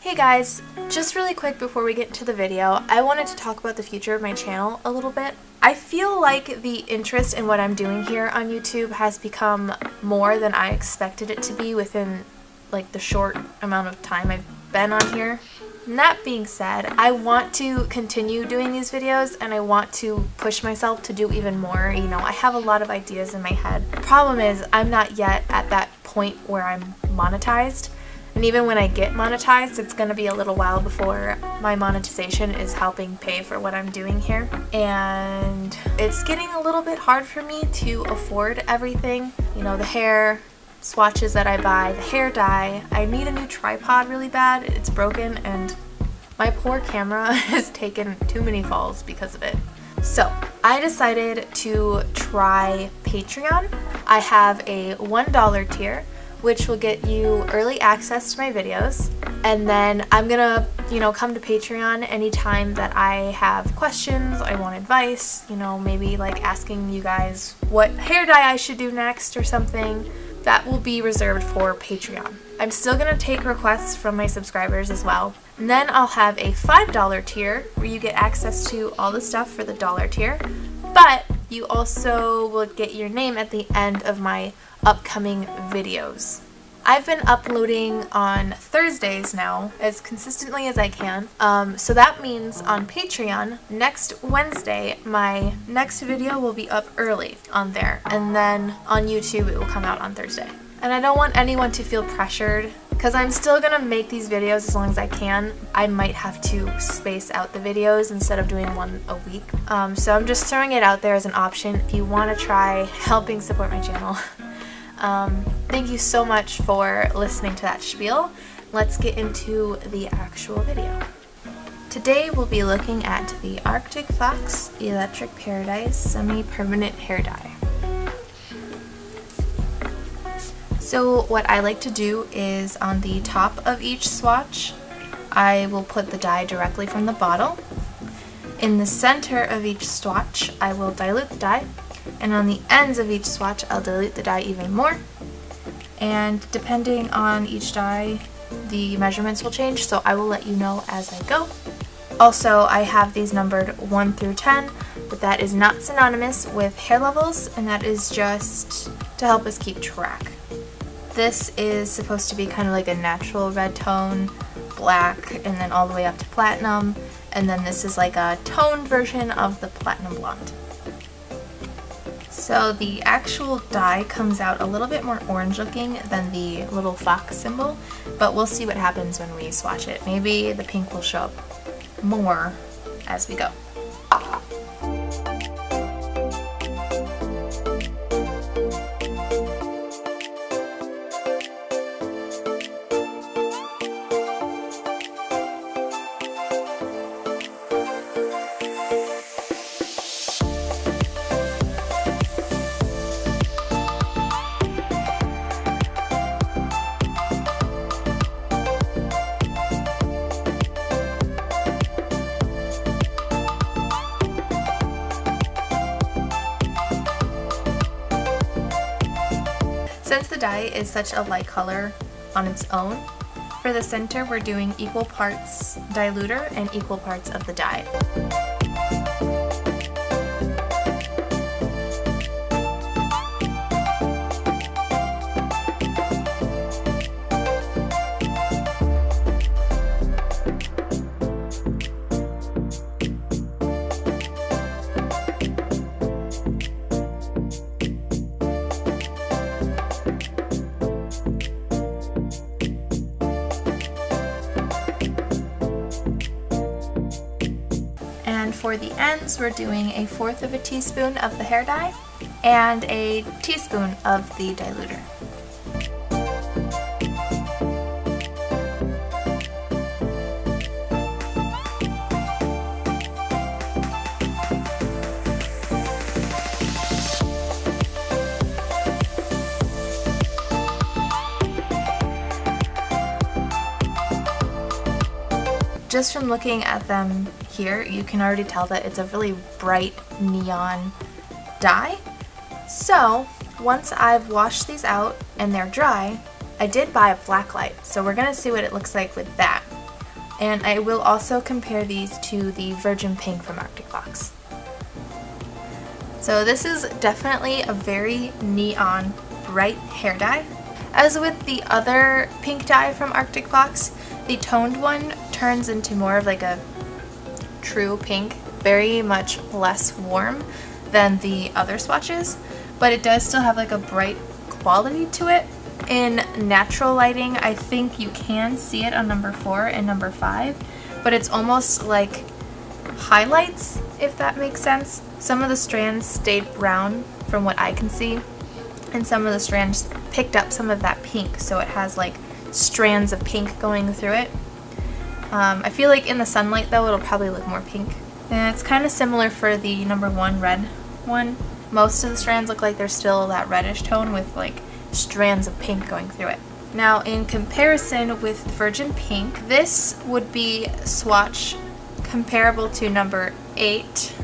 Hey guys, just really quick before we get into the video, I wanted to talk about the future of my channel a little bit. I feel like the interest in what I'm doing here on YouTube has become more than I expected it to be within like the short amount of time I've been on here. And that being said, I want to continue doing these videos and I want to push myself to do even more. You know, I have a lot of ideas in my head. The problem is I'm not yet at that point where I'm monetized. And even when I get monetized, it's going to be a little while before my monetization is helping pay for what I'm doing here. And it's getting a little bit hard for me to afford everything. You know, the hair, swatches that I buy, the hair dye. I need a new tripod really bad. It's broken and my poor camera has taken too many falls because of it. So I decided to try Patreon. I have a $1 tier, which will get you early access to my videos. And then I'm gonna, come to Patreon anytime that I have questions, I want advice, maybe like asking you guys what hair dye I should do next or something. That will be reserved for Patreon. I'm still gonna take requests from my subscribers as well. And then I'll have a $5 tier where you get access to all the stuff for the $1 tier, but you also will get your name at the end of my upcoming videos. I've been uploading on Thursdays now as consistently as I can. So that means on Patreon, next Wednesday, my next video will be up early on there. And then on YouTube, it will come out on Thursday. And I don't want anyone to feel pressured because I'm still gonna make these videos as long as I can. I might have to space out the videos instead of doing one a week. So I'm just throwing it out there as an option if you wanna try helping support my channel. Thank you so much for listening to that spiel. Let's get into the actual video. Today we'll be looking at the Arctic Fox Electric Paradise Semi-Permanent Hair Dye. So what I like to do is on the top of each swatch, I will put the dye directly from the bottle. In the center of each swatch, I will dilute the dye. And on the ends of each swatch, I'll dilute the dye even more. And depending on each dye, the measurements will change, so I will let you know as I go. Also, I have these numbered 1 through 10, but that is not synonymous with hair levels, and that is just to help us keep track. This is supposed to be kind of like a natural red tone, black, and then all the way up to platinum, and then this is like a toned version of the platinum blonde. So the actual dye comes out a little bit more orange looking than the little fox symbol, but we'll see what happens when we swatch it. Maybe the pink will show up more as we go. Since the dye is such a light color on its own, for the center we're doing equal parts diluter and equal parts of the dye. And for the ends, we're doing 1/4 teaspoon of the hair dye and a teaspoon of the diluter. Just from looking at them here, you can already tell that it's a really bright neon dye. So once I've washed these out and they're dry, I did buy a black light, so we're gonna see what it looks like with that. And I will also compare these to the Virgin Pink from Arctic Fox. So this is definitely a very neon, bright hair dye. As with the other pink dye from Arctic Fox, the toned one turns into more of like a true pink, very much less warm than the other swatches, but it does still have like a bright quality to it. In natural lighting, I think you can see it on number 4 and number 5, but it's almost like highlights, if that makes sense. Some of the strands stayed brown from what I can see, and some of the strands picked up some of that pink, so it has like strands of pink going through it. I feel like in the sunlight though it'll probably look more pink. And it's kind of similar for the number 1 red one. Most of the strands look like they're still that reddish tone with like strands of pink going through it. Now in comparison with Virgin Pink, this would be swatch comparable to number 8.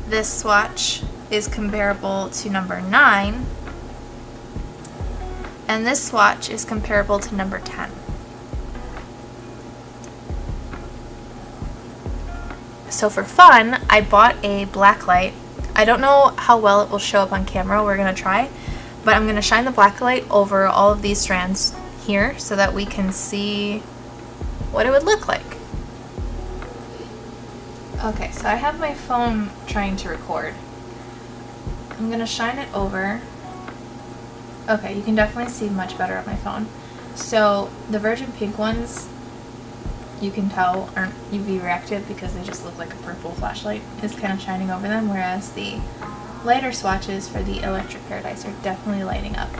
This swatch is comparable to number 9. And this swatch is comparable to number 10. So for fun, I bought a black light. I don't know how well it will show up on camera, we're going to try, but I'm going to shine the black light over all of these strands here so that we can see what it would look like. Okay, so I have my phone trying to record. I'm going to shine it over. Okay, you can definitely see much better on my phone. So the Virgin Pink ones, you can tell aren't UV reactive because they just look like a purple flashlight is kind of shining over them, whereas the lighter swatches for the Electric Paradise are definitely lighting up.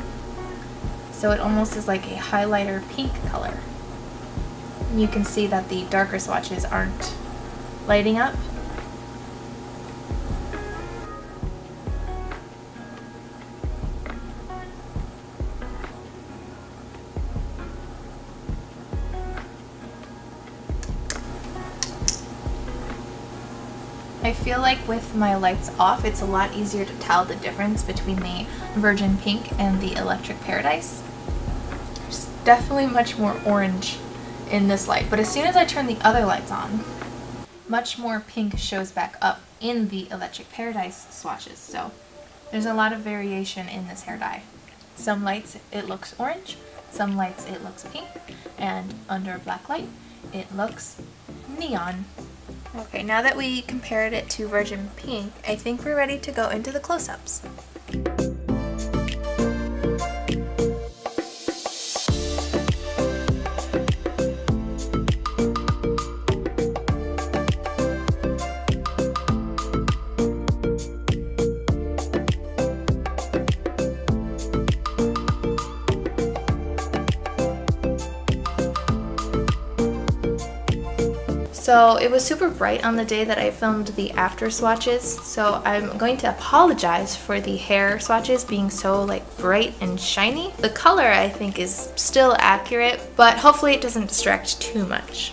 So it almost is like a highlighter pink color. You can see that the darker swatches aren't lighting up. I feel like with my lights off, it's a lot easier to tell the difference between the Virgin Pink and the Electric Paradise. There's definitely much more orange in this light, but as soon as I turn the other lights on, much more pink shows back up in the Electric Paradise swatches. So there's a lot of variation in this hair dye. Some lights it looks orange, some lights it looks pink, and under black light it looks neon. Okay, now that we compared it to Virgin Pink, I think we're ready to go into the close-ups. So it was super bright on the day that I filmed the after swatches, so I'm going to apologize for the hair swatches being so like bright and shiny. The color I think is still accurate, but hopefully it doesn't distract too much.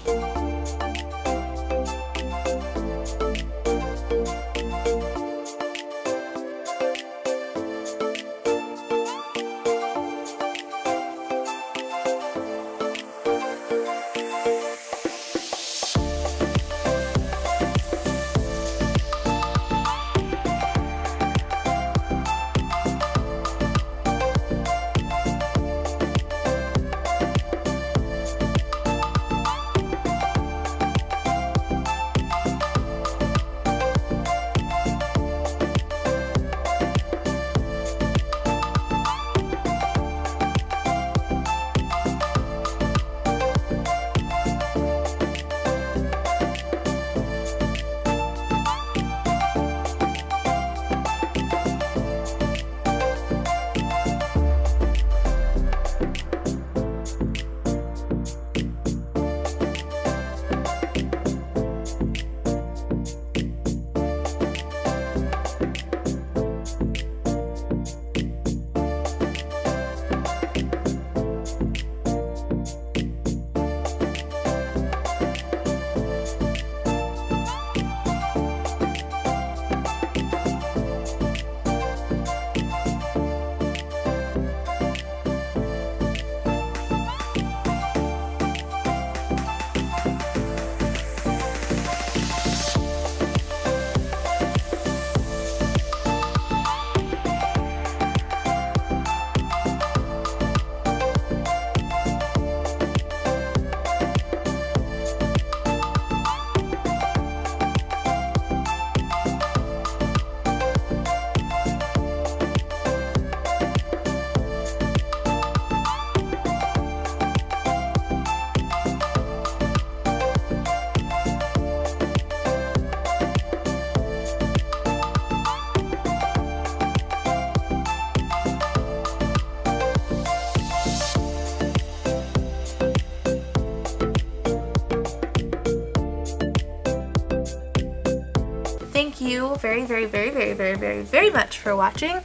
you very, very, very, very, very, very, very much for watching.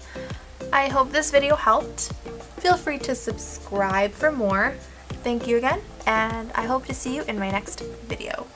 I hope this video helped. Feel free to subscribe for more. Thank you again, and I hope to see you in my next video.